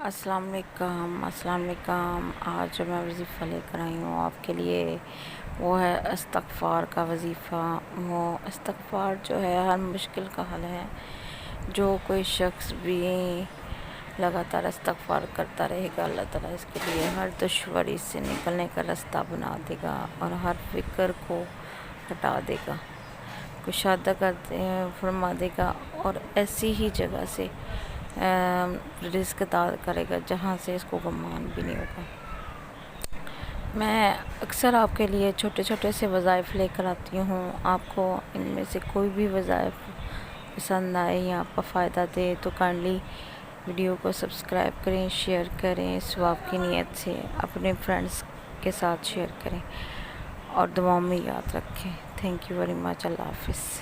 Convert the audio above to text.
السلام علیکم۔ آج جو میں وظیفہ لے کر آئی ہوں آپ کے لیے وہ ہے استغفار کا وظیفہ۔ وہ استغفار جو ہے ہر مشکل کا حل ہے۔ جو کوئی شخص بھی لگاتار استغفار کرتا رہے گا اللہ تعالیٰ اس کے لیے ہر دشواری سے نکلنے کا راستہ بنا دے گا اور ہر فکر کو ہٹا دے گا، کشادہ فرما دے گا اور ایسی ہی جگہ سے رزق عطا کرے گا جہاں سے اس کو گمان بھی نہیں ہوگا۔ میں اکثر آپ کے لیے چھوٹے چھوٹے سے وظائف لے کر آتی ہوں۔ آپ کو ان میں سے کوئی بھی وظائف پسند آئے یا آپ کا فائدہ دے تو کائنڈلی ویڈیو کو سبسکرائب کریں، شیئر کریں، ثواب کی نیت سے اپنے فرینڈس کے ساتھ شیئر کریں اور دعاؤں میں یاد رکھیں۔ Thank you very much. اللہ حافظ۔